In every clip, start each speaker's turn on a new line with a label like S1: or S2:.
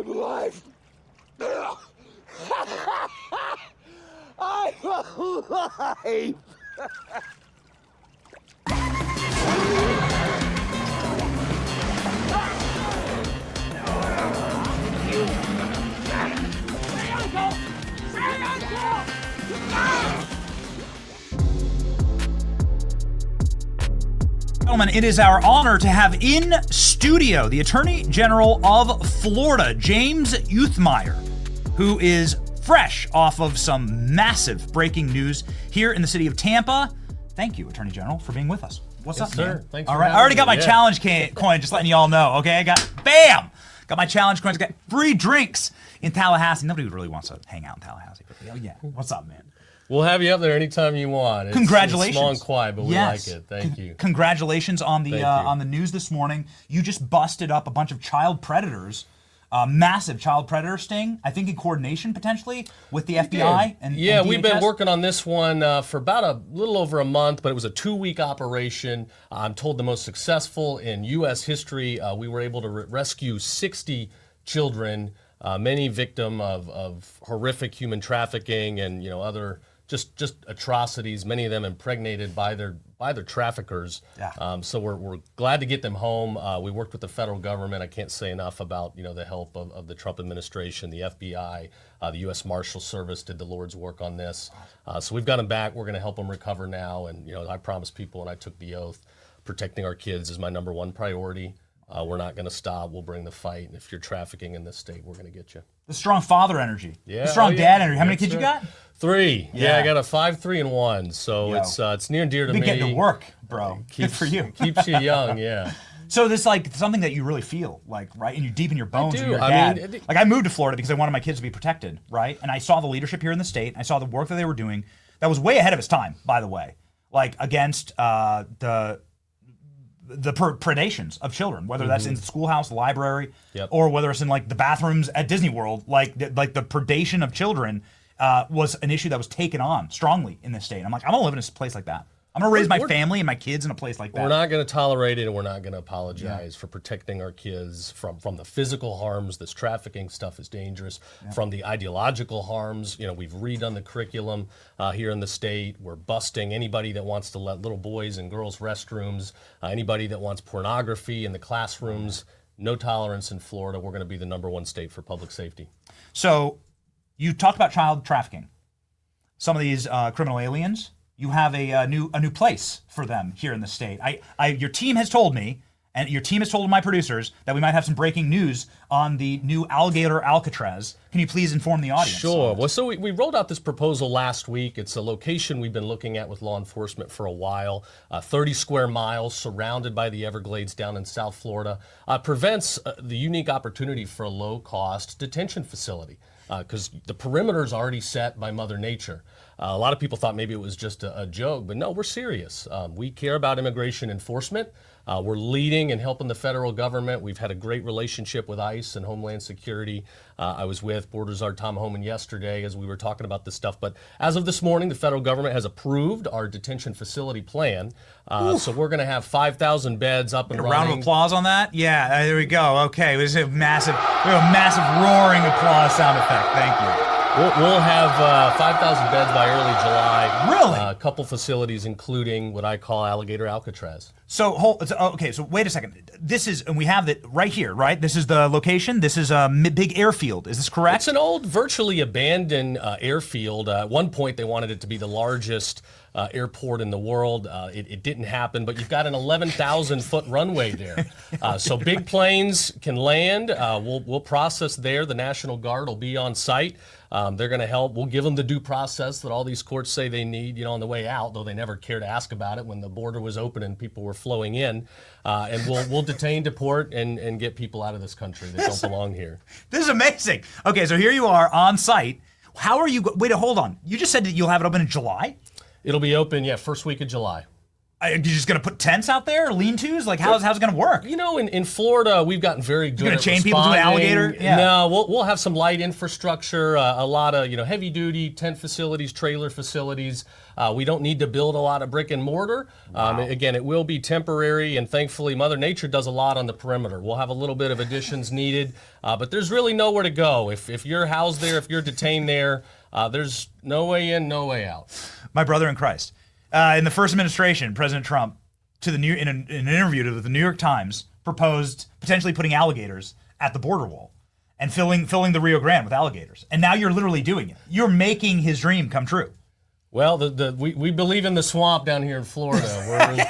S1: I'm alive. I'm alive.
S2: Gentlemen, it is our honor to have in studio the Attorney General of Florida, James Youthmeyer, who is fresh off of some massive breaking news here in the city of Tampa. Thank you, Attorney General, for being with us. What's up,
S3: sir?
S2: man?
S3: Thanks
S2: All
S3: for
S2: right, I already got my
S3: me.
S2: challenge coin, just letting you all know, okay? I got, bam! Got my challenge coins, got free drinks in Tallahassee. Nobody really wants to hang out in Tallahassee, but yeah, what's up, man?
S3: We'll have you up there anytime you want.
S2: Congratulations.
S3: It's small and quiet, but we
S2: Yes.
S3: like it. Thank you.
S2: Congratulations on the news this morning. You just busted up a bunch of child predators, massive child predator sting, I think in coordination potentially with the FBI and
S3: Yeah,
S2: and
S3: we've been
S2: DHS?
S3: working on this one for about a little over a month, but it was a 2-week operation. I'm told the most successful in U.S. history. We were able to rescue 60 children, many victim of horrific human trafficking and other just atrocities. Many of them impregnated by their traffickers.
S2: Yeah.
S3: So we're glad to get them home. We worked with the federal government. I can't say enough about the help of the Trump administration, the FBI, the U.S. Marshal Service did the Lord's work on this. So we've got them back. We're going to help them recover now. And I promised people when I took the oath, protecting our kids is my number one priority. We're not going to stop. We'll bring the fight. And if you're trafficking in this state, we're going to get you.
S2: The strong father energy.
S3: Yeah,
S2: The strong dad energy. How many
S3: That's
S2: kids you
S3: right.
S2: got?
S3: 3.
S2: Yeah.
S3: Yeah, I got a 5, 3, and 1. So
S2: Yo.
S3: it's near and dear to
S2: Been
S3: me.
S2: getting to work, bro. Good for you.
S3: Keeps you young, yeah.
S2: So this like something that you really feel like, right? And you deep in your bones with
S3: do.
S2: your
S3: I
S2: dad.
S3: mean,
S2: like I moved to Florida because I wanted my kids to be protected, right? And I saw the leadership here in the state. I saw the work that they were doing that was way ahead of its time, by the way. Like against the predations of children, whether that's in the schoolhouse, library,
S3: Yep.
S2: or whether it's in like the bathrooms at Disney World, like the predation of children was an issue that was taken on strongly in this state. I'm like, I'm gonna live in a place like that. I'm gonna raise my family and my kids in a place like that.
S3: We're not going to tolerate it, and we're not going to apologize for protecting our kids from the physical harms. This trafficking stuff is dangerous. From the ideological harms, we've redone the curriculum here in the state. We're busting anybody that wants to let little boys and girls restrooms, anybody that wants pornography in the classrooms. No tolerance in Florida. We're going to be the number 1 state for public safety.
S2: So, you talked about child trafficking. Some of these criminal aliens. You have a new place for them here in the state. Your team has told me, and your team has told my producers that we might have some breaking news on the new Alligator Alcatraz. Can you please inform the audience?
S3: Sure. Well, so we rolled out this proposal last week. It's a location we've been looking at with law enforcement for a while. 30 square miles surrounded by the Everglades down in South Florida. Prevents the unique opportunity for a low-cost detention facility because the perimeter is already set by Mother Nature. A lot of people thought maybe it was just a joke, but no, we're serious. We care about immigration enforcement. We're leading and helping the federal government. We've had a great relationship with ICE and Homeland Security. I was with Border Czar Tom Homan yesterday as we were talking about this stuff. But as of this morning, the federal government has approved our detention facility plan. So we're going to have 5,000 beds up and
S2: A
S3: running.
S2: round of applause on that? Yeah, there we go. Okay, we have a massive roaring applause sound effect. Thank you.
S3: We'll have 5,000 beds by early July.
S2: Really?
S3: A couple facilities, including what I call Alligator Alcatraz.
S2: So wait a second. This is, and we have it right here, right? This is the location. This is a big airfield. Is this correct?
S3: It's an old, virtually abandoned airfield. At one point, they wanted it to be the largest airport in the world. It didn't happen, but you've got an 11,000-foot runway there. So big planes can land. We'll process there. The National Guard will be on site. They're going to help. We'll give them the due process that all these courts say they need, on the way out, though they never care to ask about it when the border was open and people were flowing in. And we'll detain, deport, and get people out of this country that don't belong here.
S2: This is amazing. Okay, so here you are on site. How are you? Wait, hold on. You just said that you'll have it open in July?
S3: It'll be open, first week of July.
S2: Are you just going to put tents out there, lean-tos? Like, how's it going to work?
S3: You know, in Florida, we've gotten very good.
S2: You're going to chain people to an alligator? Yeah.
S3: No, we'll have some light infrastructure, a lot of heavy-duty tent facilities, trailer facilities. We don't need to build a lot of brick and mortar. Again, it will be temporary, and thankfully, Mother Nature does a lot on the perimeter. We'll have a little bit of additions needed, but there's really nowhere to go. If you're housed there, if you're detained there, there's no way in, no way out.
S2: My brother in Christ. In the first administration, President Trump, in an interview to the New York Times, proposed potentially putting alligators at the border wall and filling the Rio Grande with alligators. And now you're literally doing it. You're making his dream come true.
S3: Well, we believe in the swamp down here in Florida.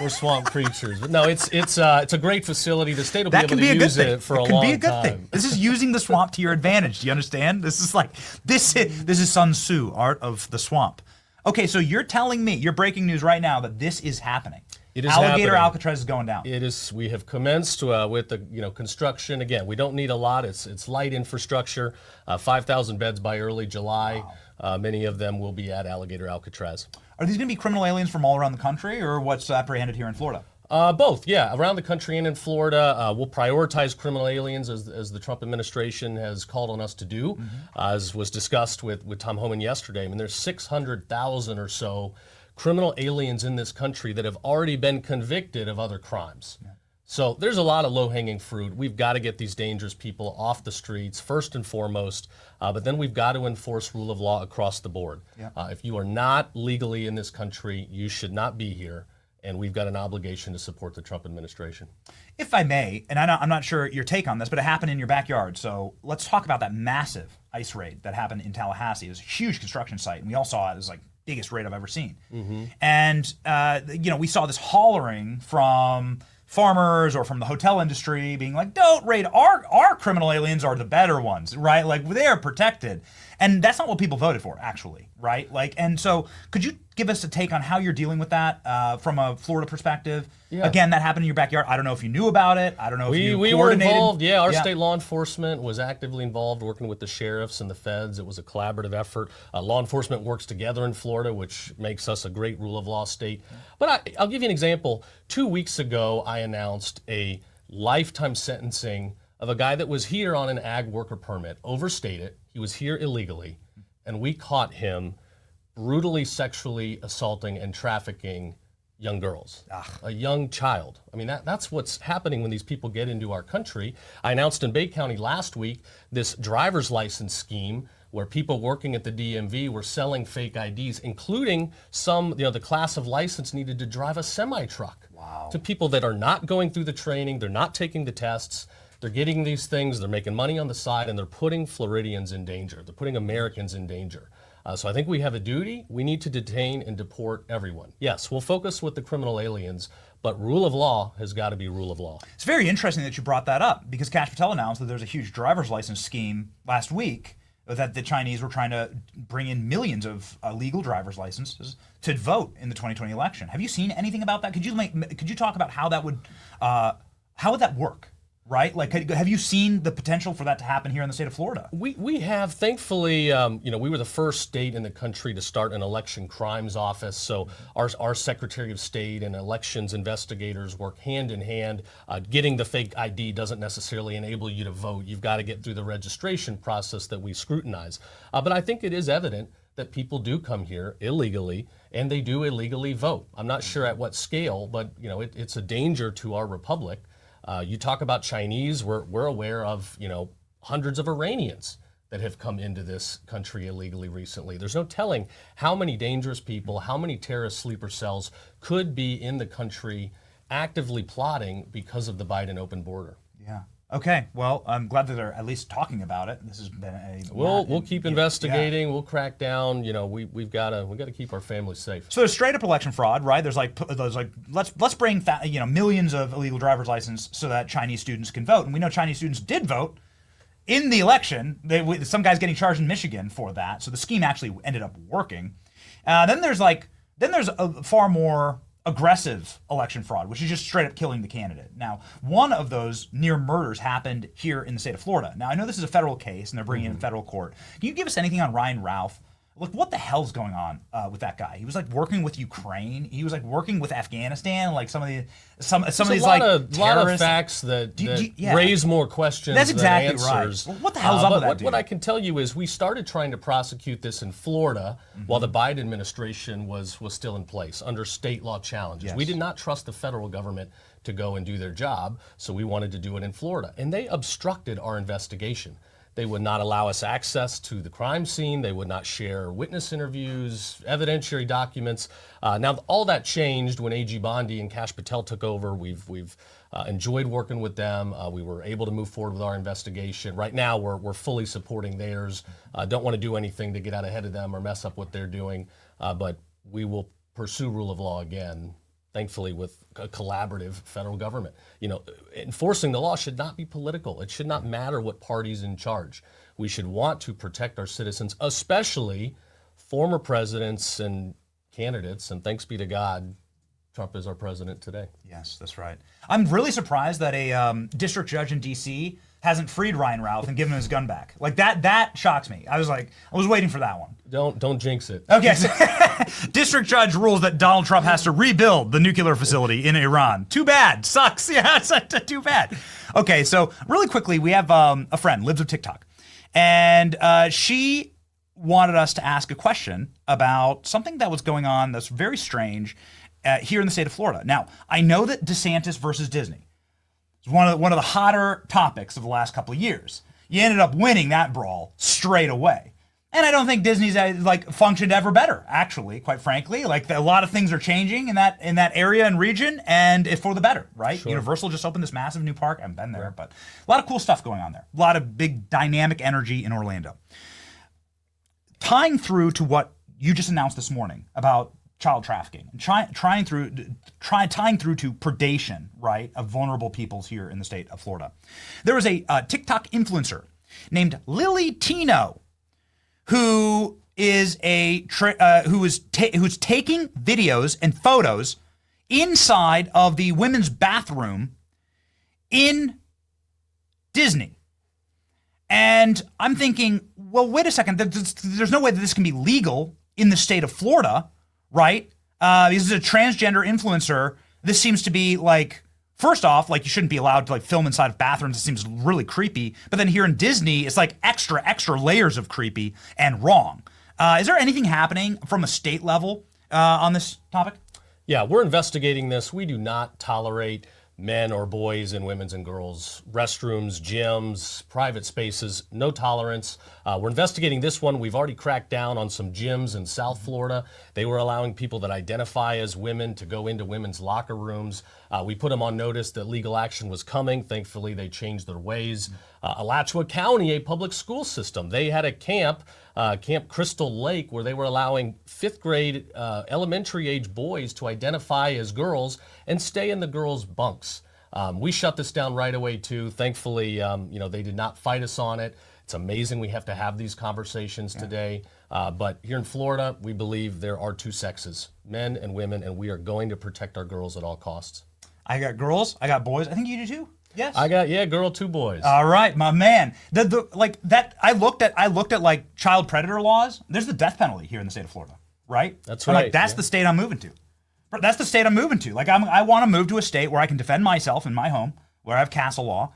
S3: We're swamp creatures. But no, it's a great facility. The state will be able to use it for a long time. That can be a good thing.
S2: This is using the swamp to your advantage. Do you understand? This is Sun Tzu, art of the swamp. Okay, so you're telling me, you're breaking news right now that this is happening.
S3: It is
S2: Alligator
S3: happening.
S2: Alcatraz is going down.
S3: It is. We have commenced with the construction. Again, we don't need a lot. It's light infrastructure. 5,000 beds by early July. Wow. Many of them will be at Alligator Alcatraz.
S2: Are these going to be criminal aliens from all around the country, or what's apprehended here in Florida?
S3: Both, yeah. Around the country and in Florida, we'll prioritize criminal aliens as the Trump administration has called on us to do, as was discussed with Tom Homan yesterday. I mean, there's 600,000 or so criminal aliens in this country that have already been convicted of other crimes. Yeah. So there's a lot of low-hanging fruit. We've got to get these dangerous people off the streets, first and foremost, but then we've got to enforce rule of law across the board. Yeah. If you are not legally in this country, you should not be here. And we've got an obligation to support the Trump administration.
S2: If I may, and I'm not sure your take on this, but it happened in your backyard. So let's talk about that massive ICE raid that happened in Tallahassee. It was a huge construction site, and we all saw it. It was like biggest raid I've ever seen. Mm-hmm. And we saw this hollering from farmers or from the hotel industry being like, don't raid our criminal aliens are the better ones, right? Like, they're protected. And that's not what people voted for, actually, right? Like, and so could you give us a take on how you're dealing with that from a Florida perspective? Yeah. Again, that happened in your backyard. I don't know if you knew about it. I don't know if you
S3: coordinated. We were involved. Yeah, our state law enforcement was actively involved, working with the sheriffs and the feds. It was a collaborative effort. Law enforcement works together in Florida, which makes us a great rule of law state. But I'll give you an example. 2 weeks ago, I announced a lifetime sentencing of a guy that was here on an ag worker permit, overstayed it. He was here illegally, and we caught him brutally sexually assaulting and trafficking young girls, a young child. I mean, that's what's happening when these people get into our country. I announced in Bay County last week this driver's license scheme where people working at the DMV were selling fake IDs, including some, the class of license needed to drive a semi-truck. Wow. To people that are not going through the training, they're not taking the tests, they're getting these things, they're making money on the side, and they're putting Floridians in danger. They're putting Americans in danger. So I think we have a duty. We need to detain and deport everyone. Yes, we'll focus with the criminal aliens, but rule of law has got to be rule of law.
S2: It's very interesting that you brought that up, because Kash Patel announced that there's a huge driver's license scheme last week that the Chinese were trying to bring in millions of legal driver's licenses to vote in the 2020 election. Have you seen anything about that? Could you talk about how that would work? Right? Like, have you seen the potential for that to happen here in the state of Florida?
S3: We have, thankfully, we were the first state in the country to start an election crimes office. So our Secretary of State and elections investigators work hand in hand. Getting the fake ID doesn't necessarily enable you to vote. You've got to get through the registration process that we scrutinize. But I think it is evident that people do come here illegally, and they do illegally vote. I'm not sure at what scale, but it's a danger to our republic. You talk about Chinese, we're aware of, hundreds of Iranians that have come into this country illegally recently. There's no telling how many dangerous people, how many terrorist sleeper cells could be in the country actively plotting because of the Biden open border.
S2: Yeah. Okay. Well, I'm glad that they're at least talking about it. This has been
S3: We'll keep investigating. Yeah. We'll crack down. We've got to keep our families safe.
S2: So there's straight up election fraud, right? There's like let's bring millions of illegal driver's license so that Chinese students can vote, and we know Chinese students did vote in the election. Some guy's getting charged in Michigan for that. So the scheme actually ended up working. Then there's a far more aggressive election fraud, which is just straight up killing the candidate. Now, one of those near murders happened here in the state of Florida. Now, I know this is a federal case, and they're bringing it in federal court. Can you give us anything on Ryan Ralph? Look, what the hell's going on with that guy? He was like working with Ukraine. He was like working with Afghanistan. Like some of these like
S3: lot of facts that raise more questions.
S2: That's exactly
S3: than answers.
S2: right. Well, what the hell's up with that dude?
S3: What I can tell you is we started trying to prosecute this in Florida while the Biden administration was still in place under state law challenges.
S2: Yes.
S3: We did not trust the federal government to go and do their job, so we wanted to do it in Florida, and they obstructed our investigation. They would not allow us access to the crime scene. They would not share witness interviews, evidentiary documents. Now, all that changed when AG Bondi and Kash Patel took over. We've enjoyed working with them. We were able to move forward with our investigation. Right now, we're fully supporting theirs. Don't want to do anything to get out ahead of them or mess up what they're doing. But we will pursue rule of law again, thankfully with a collaborative federal government. You know, enforcing the law should not be political. It should not matter what party's in charge. We should want to protect our citizens, especially former presidents and candidates, and thanks be to God, Trump is our president today.
S2: Yes, that's right. I'm really surprised that a district judge in D.C. hasn't freed Ryan Routh and given him his gun back. Like that shocks me. I was waiting for that one.
S3: Don't jinx it.
S2: Okay, so district judge rules that Donald Trump has to rebuild the nuclear facility in Iran. Too bad. Sucks. Yeah, it's too bad. Okay, so really quickly, we have a friend, lives with TikTok, and she wanted us to ask a question about something that was going on that's very strange here in the state of Florida. Now, I know that DeSantis versus Disney is one of the hotter topics of the last couple of years. You ended up winning that brawl straight away. And I don't think Disney's like functioned ever better, actually, quite frankly. Like a lot of things are changing in that area and region, and it's for the better, right?
S3: Sure.
S2: Universal just opened this massive new park. I haven't been there, but a lot of cool stuff going on there. A lot of big dynamic energy in Orlando. Tying through to what you just announced this morning about child trafficking and tying through to predation, right, of vulnerable peoples here in the state of Florida. There was a TikTok influencer named Lily Tino, who is who's taking videos and photos inside of the women's bathroom in Disney. And I'm thinking, well, wait a second. There's no way that this can be legal in the state of Florida, right? This is a transgender influencer. This seems to be like, first off, like you shouldn't be allowed to like film inside of bathrooms. It seems really creepy. But then here in Disney, it's like extra layers of creepy and wrong. Is there anything happening from a state level on this topic?
S3: Yeah, we're investigating this. We do not tolerate men or boys in women's and girls' restrooms, gyms, private spaces, no tolerance. We're investigating this one. We've already cracked down on some gyms in South Florida. They were allowing people that identify as women to go into women's locker rooms. We put them on notice that legal action was coming. Thankfully, they changed their ways. Alachua County, a public school system, they had a camp, Camp Crystal Lake, where they were allowing 5th grade elementary age boys to identify as girls and stay in the girls' bunks. We shut this down right away too. Thankfully, they did not fight us on it. It's amazing we have to have these conversations today. But here in Florida, we believe there are two sexes, men and women, and we are going to protect our girls at all costs.
S2: I got girls, I got boys. I think you do too. Yes.
S3: I got girl, 2 boys.
S2: All right, my man. Like that. I looked at like child predator laws. There's the death penalty here in the state of Florida, right?
S3: That's
S2: I'm
S3: right.
S2: like, that's the state I'm moving to. That's the state I'm moving to. Like I want to move to a state where I can defend myself in my home, where I have castle law.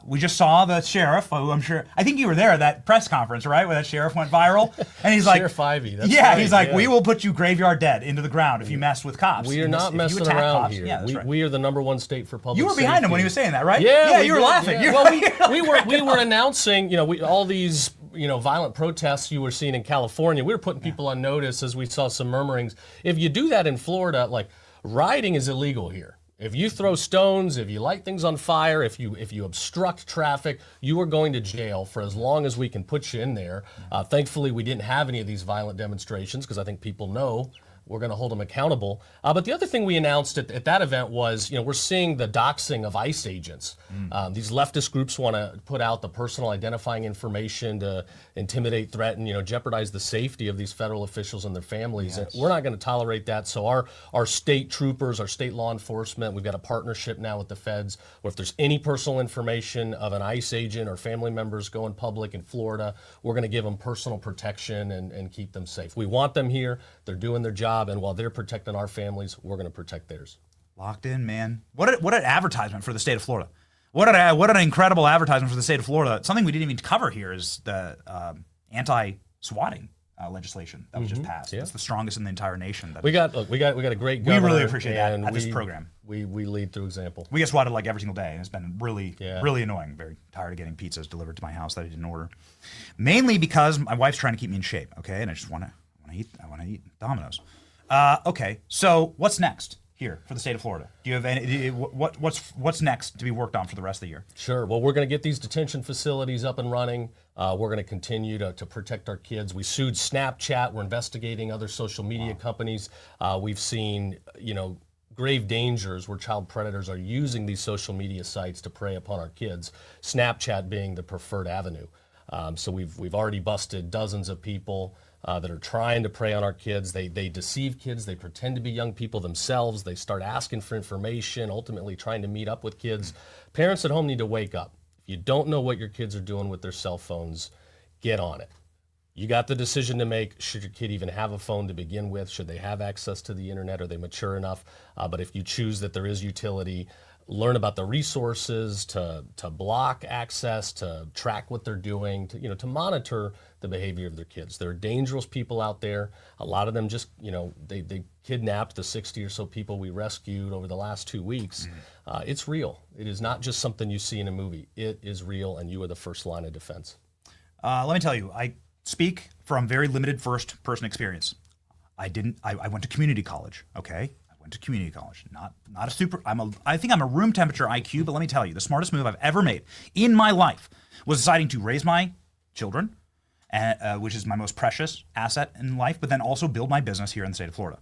S2: We just saw the sheriff, who I think you were there at that press conference, right, where that sheriff went viral, and he's like,
S3: Sheriff Ivey, that's
S2: yeah,
S3: right,
S2: he's like,
S3: yeah.
S2: we will put you graveyard dead into the ground if you mess with cops.
S3: We are not messing around here.
S2: Yeah, that's right.
S3: We are the #1 state for public safety.
S2: You were behind him when he was saying that, right?
S3: Yeah,
S2: you were laughing.
S3: Yeah. Well, we were announcing, all these, violent protests you were seeing in California. We were putting people on notice as we saw some murmurings. If you do that in Florida, like rioting is illegal here. If you throw stones, if you light things on fire, if you obstruct traffic, you are going to jail for as long as we can put you in there. Thankfully, we didn't have any of these violent demonstrations because I think people know We're going to hold them accountable. But the other thing we announced at that event was, we're seeing the doxing of ICE agents. These leftist groups want to put out the personal identifying information to intimidate, threaten, jeopardize the safety of these federal officials and their families.
S2: Yes.
S3: And we're not going to tolerate that. So our state troopers, our state law enforcement, we've got a partnership now with the feds where if there's any personal information of an ICE agent or family members going public in Florida, we're going to give them personal protection and keep them safe. We want them here. They're doing their job. And while they're protecting our families, we're going to protect theirs.
S2: Locked in, man. What an advertisement for the state of Florida. What an incredible advertisement for the state of Florida. Something we didn't even cover here is the anti-swatting legislation that was just passed.
S3: Yeah.
S2: It's the strongest in the entire nation.
S3: We got a great governor.
S2: We really appreciate that
S3: and
S2: at this program.
S3: We lead through example.
S2: We get swatted like every single day, and it's been really annoying. Very tired of getting pizzas delivered to my house that I didn't order. Mainly because my wife's trying to keep me in shape, okay? And I just want to eat Domino's. Okay, so what's next here for the state of Florida? Do you have any? What's next to be worked on for the rest of the year?
S3: Sure. Well, we're going to get these detention facilities up and running. We're going to continue to protect our kids. We sued Snapchat. We're investigating other social media companies. We've seen, grave dangers where child predators are using these social media sites to prey upon our kids. Snapchat being the preferred avenue. So we've already busted dozens of people that are trying to prey on our kids. They deceive kids. They pretend to be young people themselves. They start asking for information, ultimately trying to meet up with kids. Parents at home need to wake up. If you don't know what your kids are doing with their cell phones, get on it. You got the decision to make. Should your kid even have a phone to begin with? Should they have access to the internet? Are they mature enough? But if you choose that there is utility, learn about the resources to block access, to track what they're doing, to monitor the behavior of their kids. There are dangerous people out there. A lot of them just, they kidnapped the 60 or so people we rescued over the last 2 weeks. It's real. It is not just something you see in a movie. It is real, and you are the first line of defense. Let
S2: me tell you, I speak from very limited first-person experience. I went to community college, okay? To community college, not a super. I think I'm a room temperature IQ, but let me tell you, the smartest move I've ever made in my life was deciding to raise my children, which is my most precious asset in life, but then also build my business here in the state of Florida,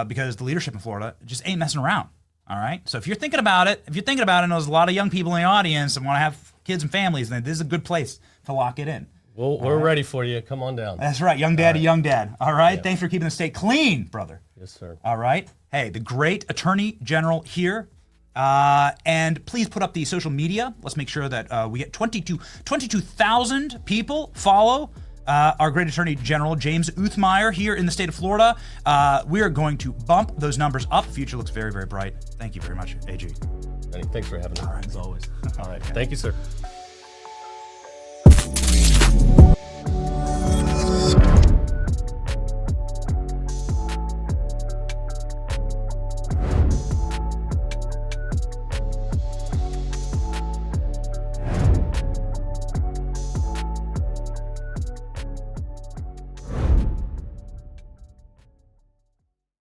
S2: because the leadership in Florida just ain't messing around. All right, so if you're thinking about it, and there's a lot of young people in the audience and want to have kids and families, then this is a good place to lock it in.
S3: Well, we're ready for you. Come on down.
S2: That's right, young daddy, young dad. All right, thanks for keeping the state clean, brother.
S3: Yes, sir.
S2: All right. Hey, the great Attorney General here. And please put up the social media. Let's make sure that we get 22,000 people follow our great Attorney General, James Uthmeyer, here in the state of Florida. We are going to bump those numbers up. Future looks very, very bright. Thank you very much, AG.
S3: Thanks for having me,
S2: All right.
S3: as always.
S2: All right.
S3: Thank you, sir.